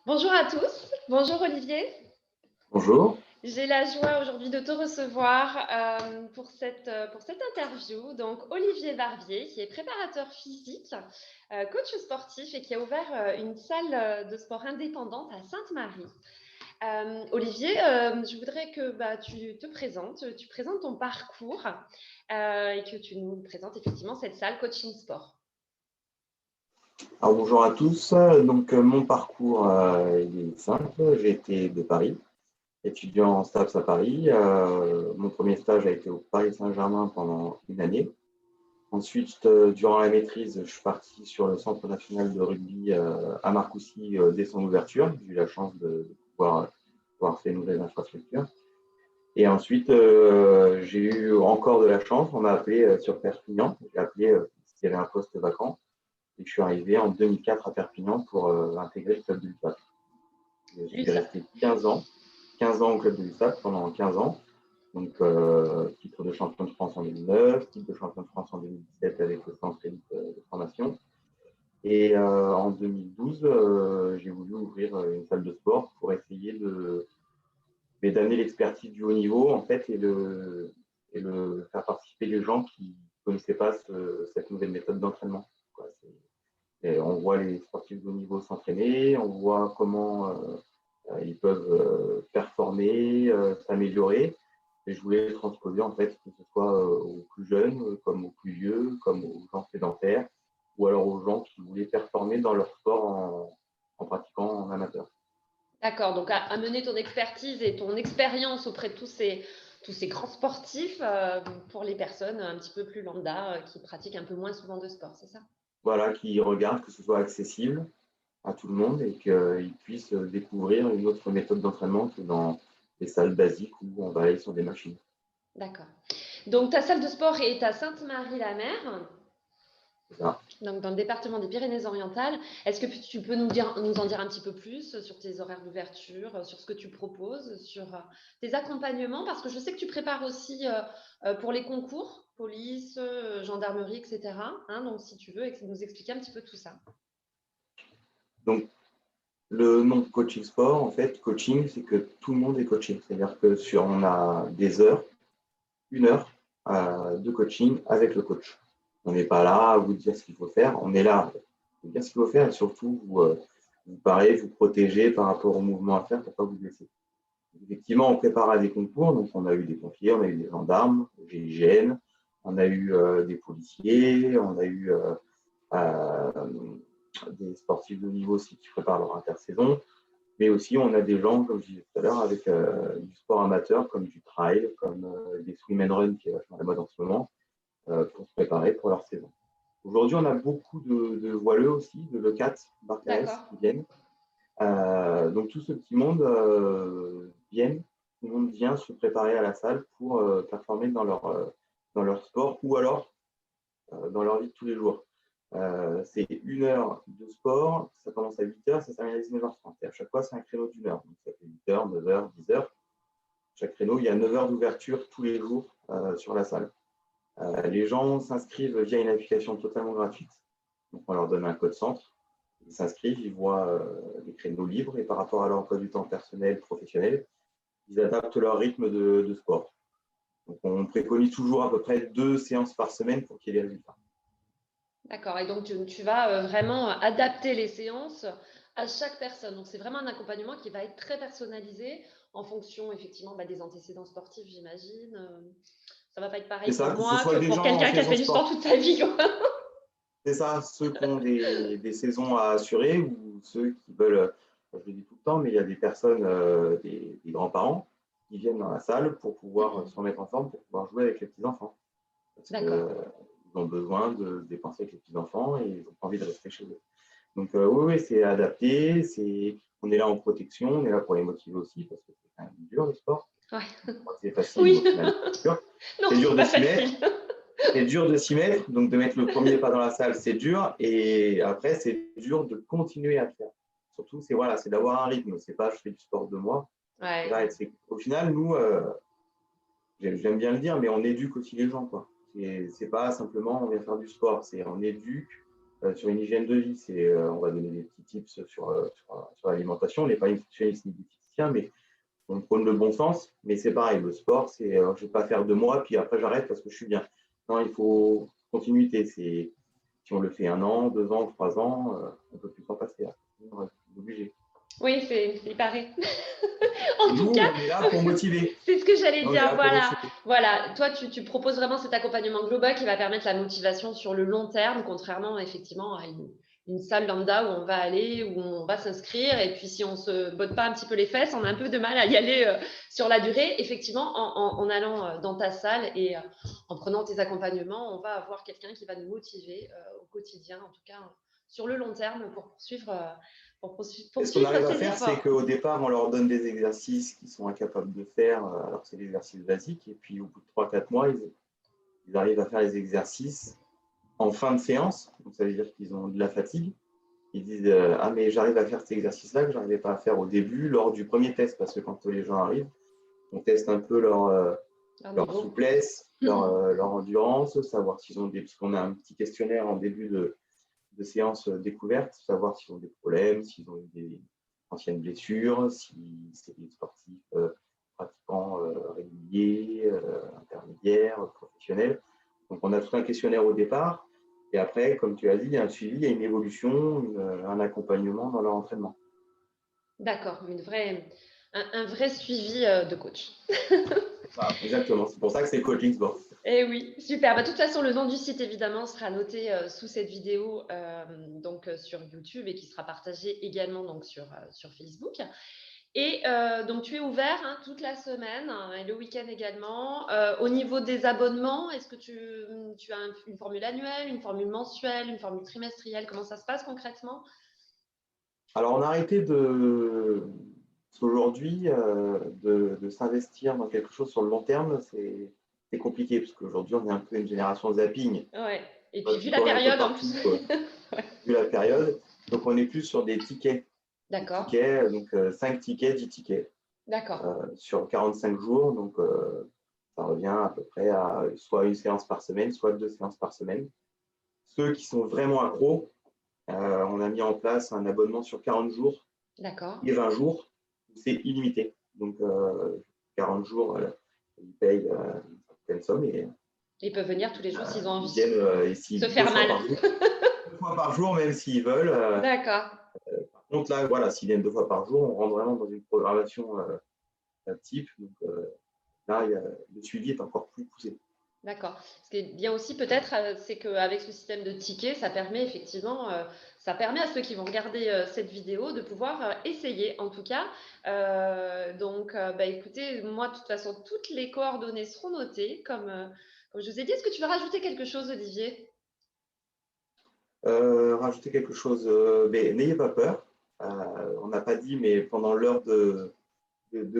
Bonjour à tous, bonjour Olivier. Bonjour. J'ai la joie aujourd'hui de te recevoir pour cette interview. Donc Olivier Barbier, qui est préparateur physique, coach sportif et qui a ouvert une salle de sport indépendante à Sainte-Marie. Olivier, je voudrais que tu te présentes, tu présentes ton parcours et que tu nous présentes effectivement cette salle coaching sport. Alors, bonjour à tous. Mon parcours il est simple. J'ai été de Paris, étudiant en STAPS à Paris. Mon premier stage a été au Paris Saint-Germain pendant une année. Ensuite, durant la maîtrise, je suis parti sur le Centre national de rugby à Marcoussis dès son ouverture. J'ai eu la chance de pouvoir faire une nouvelle infrastructure. Et ensuite, j'ai eu encore de la chance. On m'a appelé sur Perpignan. J'ai appelé s'il y avait un poste vacant. Et je suis arrivé en 2004 à Perpignan pour intégrer le club de l'USAP. Je suis resté 15 ans au club de l'USAP pendant 15 ans. Donc, titre de champion de France en 2009, titre de champion de France en 2017 avec le centre élite de formation. Et en 2012, j'ai voulu ouvrir une salle de sport pour essayer d'amener l'expertise du haut niveau en fait et faire participer les gens qui ne connaissaient pas cette nouvelle méthode d'entraînement. Et on voit les sportifs de haut niveau s'entraîner, on voit comment ils peuvent performer, s'améliorer. Et je voulais transposer en fait, que ce soit aux plus jeunes, comme aux plus vieux, comme aux gens sédentaires, ou alors aux gens qui voulaient performer dans leur sport en pratiquant en amateur. D'accord, donc amener ton expertise et ton expérience auprès de tous ces grands sportifs pour les personnes un petit peu plus lambda qui pratiquent un peu moins souvent de sport, c'est ça? Voilà, qui regardent que ce soit accessible à tout le monde et qu'ils puissent découvrir une autre méthode d'entraînement que dans les salles basiques où on va aller sur des machines. D'accord. Donc ta salle de sport est à Sainte-Marie-la-Mer, C'est ça. donc dans le département des Pyrénées-Orientales. Est-ce que tu peux nous en dire un petit peu plus sur tes horaires d'ouverture, sur ce que tu proposes, sur tes accompagnements? Parce que je sais que tu prépares aussi pour les concours, police, gendarmerie, etc. Hein, donc si tu veux nous expliquer un petit peu tout ça. Donc, le nom coaching sport, en fait, coaching, c'est que tout le monde est coaché. C'est-à-dire que on a des heures, une heure de coaching avec le coach. On n'est pas là à vous dire ce qu'il faut faire, on est là à vous dire ce qu'il faut faire et surtout vous parler, vous protéger par rapport aux mouvements à faire pour ne pas vous blesser. Effectivement, on prépare à des concours, donc on a eu des pompiers, on a eu des gendarmes, des GIGN, on a eu des policiers, on a eu euh, des sportifs de haut niveau aussi qui préparent leur intersaison. Mais aussi, on a des gens, comme je disais tout à l'heure, avec du sport amateur, comme du trail, comme des swim and run, qui est vachement à la mode en ce moment, pour se préparer pour leur saison. Aujourd'hui, on a beaucoup de voileux aussi, de Le4, Barcarès, D'accord. qui viennent. Donc, tout ce petit monde tout le monde vient se préparer à la salle pour performer dans leur sport ou alors dans leur vie de tous les jours. C'est une heure de sport, ça commence à 8h, ça termine à 19h30. Et à chaque fois, c'est un créneau d'une heure. Donc, ça fait 8h, 9h, 10h. Chaque créneau, il y a 9 heures d'ouverture tous les jours sur la salle. Les gens s'inscrivent via une application totalement gratuite. Donc, on leur donne un code centre. Ils s'inscrivent, ils voient les créneaux libres et par rapport à leur emploi du temps personnel, professionnel, ils adaptent leur rythme de sport. Donc, on préconise toujours à peu près 2 séances par semaine pour qu'il y ait des résultats. D'accord. Et donc, tu vas vraiment adapter les séances à chaque personne. Donc, c'est vraiment un accompagnement qui va être très personnalisé en fonction, effectivement, des antécédents sportifs, j'imagine. Ça va pas être C'est pareil pour ça, que ce moi soit que des pour gens en quelqu'un qui a saison fait du sport sport. toute sa vie, quoi. C'est ça, ceux qui ont des saisons à assurer ou ceux qui veulent, je le dis tout le temps, mais il y a des personnes, des grands-parents qui viennent dans la salle pour pouvoir se remettre en forme, pour pouvoir jouer avec les petits-enfants. Parce D'accord. qu'ils ont besoin de se dépenser avec les petits-enfants et ils ont pas envie de rester chez eux. Donc, oui, oui, c'est adapté, on est là en protection, on est là pour les motiver aussi, parce que c'est quand même dur le sport. Ouais. On croit que c'est facile, mais Oui. au final, c'est dur. Non, C'est c'est dur de pas s'y mettre. facile. C'est dur de s'y mettre, donc de mettre le premier pas dans la salle, c'est dur. Et après, c'est dur de continuer à le faire. Surtout, c'est d'avoir un rythme. C'est pas je fais du sport 2 mois. Ouais. Au final, nous, j'aime bien le dire, mais on éduque aussi les gens, quoi. C'est pas simplement on vient faire du sport, c'est on éduque sur une hygiène de vie. On va donner des petits tips sur l'alimentation. On n'est pas nutritionniste ni diététicien, mais on prône le bon sens. Mais c'est pareil, le sport, je ne vais pas faire 2 mois, puis après j'arrête parce que je suis bien. Non, il faut continuité. Si on le fait 1 an, 2 ans, 3 ans, on ne peut plus s'en passer. On est obligé. Oui, il paraît. Et En tout nous, cas, on est là pour motiver. c'est ce que j'allais On est dire. là pour Voilà. motiver. Voilà. Toi, tu proposes vraiment cet accompagnement global qui va permettre la motivation sur le long terme, contrairement effectivement à une salle lambda où on va aller, où on va s'inscrire. Et puis, si on ne se botte pas un petit peu les fesses, on a un peu de mal à y aller sur la durée. Effectivement, en allant dans ta salle et en prenant tes accompagnements, on va avoir quelqu'un qui va nous motiver au quotidien, en tout cas sur le long terme, pour poursuivre. Et ce qu'on arrive à Ces faire, c'est efforts. qu'au départ, on leur donne des exercices qu'ils sont incapables de faire. Alors, c'est l'exercice basique. Et puis, au bout de 3-4 mois, ils arrivent à faire les exercices en fin de séance. Donc, ça veut dire qu'ils ont de la fatigue. Ils disent ah, mais j'arrive à faire cet exercice-là que je n'arrivais pas à faire au début lors du premier test. Parce que quand les gens arrivent, on teste un peu leur souplesse, leur endurance, savoir s'ils ont parce qu'on a un petit questionnaire en début de séance découverte, savoir s'ils ont des problèmes, s'ils ont eu des anciennes blessures, si c'est des sportifs pratiquants réguliers, intermédiaires, professionnels. Donc, on a tout un questionnaire au départ. Et après, comme tu as dit, il y a un suivi, il y a une évolution, un accompagnement dans leur entraînement. D'accord, un vrai suivi de coach. Voilà, exactement, c'est pour ça que c'est Coaching Sport. Eh oui, super. Bah, de toute façon, le nom du site, évidemment, sera noté sous cette vidéo sur YouTube et qui sera partagé également donc, sur Facebook. Et donc, tu es ouvert toute la semaine et le week-end également. Au niveau des abonnements, est-ce que tu as une formule annuelle, une formule mensuelle, une formule trimestrielle? Comment ça se passe concrètement? Alors, on a arrêté aujourd'hui de s'investir dans quelque chose sur le long terme. C'est compliqué parce qu'aujourd'hui, on est un peu une génération zapping. Ouais. Et puis, vu la Tutoriel un peu période en partout, plus. vu la période. Donc, on est plus sur des tickets. D'accord. Des tickets, donc 5 tickets, 10 tickets. D'accord. Sur 45 jours. Donc, ça revient à peu près à soit une séance par semaine, soit 2 séances par semaine. Ceux qui sont vraiment accros, on a mis en place un abonnement sur 40 jours et 20 jours. C'est illimité. Donc, 40 jours, ils payent une certaine somme et ils peuvent venir tous les jours s'ils ont envie. Ils viennent se faire mal. 2 fois par jour, même s'ils veulent. D'accord. Par contre, là, voilà, s'ils viennent 2 fois par jour, on rentre vraiment dans une programmation type. Donc, là, le suivi est encore plus poussé. D'accord. Ce qui est bien aussi peut-être, c'est qu'avec ce système de tickets, ça permet effectivement, ça permet à ceux qui vont regarder cette vidéo de pouvoir essayer en tout cas. Donc, écoutez, moi de toute façon, toutes les coordonnées seront notées comme je vous ai dit. Est-ce que tu veux rajouter quelque chose, Olivier? Rajouter quelque chose, mais n'ayez pas peur. On n'a pas dit, mais pendant l'heure de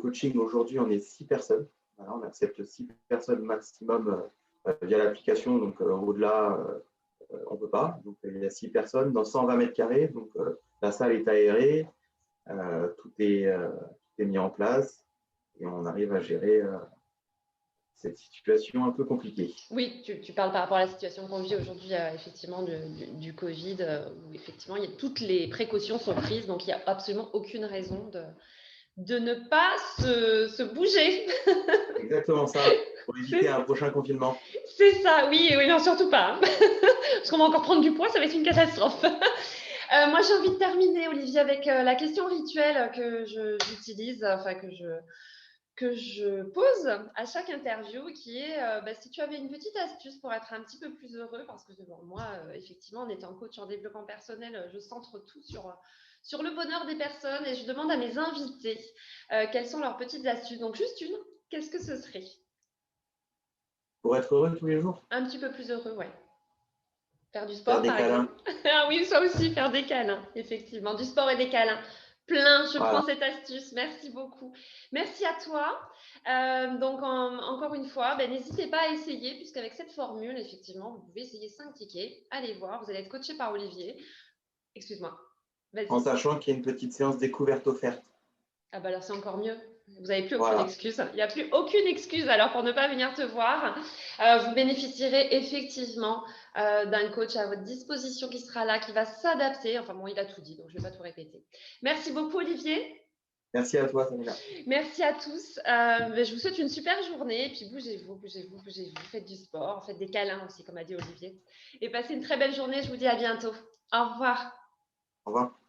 coaching aujourd'hui, on est 6 personnes. Voilà, on accepte 6 personnes maximum via l'application. Donc, au-delà, on ne peut pas. Donc, il y a 6 personnes dans 120 mètres carrés. Donc, la salle est aérée. Tout est mis en place. Et on arrive à gérer cette situation un peu compliquée. Oui, tu parles par rapport à la situation qu'on vit aujourd'hui, effectivement, du Covid, où effectivement, toutes les précautions sont prises. Donc, il n'y a absolument aucune raison de ne pas se bouger. Exactement ça, pour éviter un prochain confinement. C'est ça, oui, non, surtout pas. Parce qu'on va encore prendre du poids, ça va être une catastrophe. Moi, j'ai envie de terminer, Olivier, avec la question rituelle que j'utilise, enfin que je pose à chaque interview, qui est si tu avais une petite astuce pour être un petit peu plus heureux, parce que moi, effectivement, en étant coach en développement personnel, je centre tout sur le bonheur des personnes et je demande à mes invités quelles sont leurs petites astuces. Donc, juste une, qu'est-ce que ce serait? Pour être heureux tous les jours? Un petit peu plus heureux, ouais. Faire du sport, Faire des par câlins. exemple. Ah oui, ça aussi, faire des câlins, effectivement. Du sport et des câlins. Plein, je prends cette astuce. Merci beaucoup. Merci à toi. Donc, encore une fois, n'hésitez pas à essayer, puisqu'avec cette formule, effectivement, vous pouvez essayer 5 tickets. Allez voir, vous allez être coaché par Olivier. Excuse-moi. En sachant qu'il y a une petite séance découverte offerte. Ah bah alors c'est encore mieux. Vous n'avez plus aucune excuse. Il n'y a plus aucune excuse alors pour ne pas venir te voir. Vous bénéficierez effectivement d'un coach à votre disposition qui sera là, qui va s'adapter. Enfin bon, il a tout dit, donc je ne vais pas tout répéter. Merci beaucoup, Olivier. Merci à toi, Samina. Merci à tous. Je vous souhaite une super journée. Et puis bougez-vous, bougez-vous, bougez-vous. Faites du sport, faites des câlins aussi, comme a dit Olivier. Et passez une très belle journée. Je vous dis à bientôt. Au revoir. Au revoir.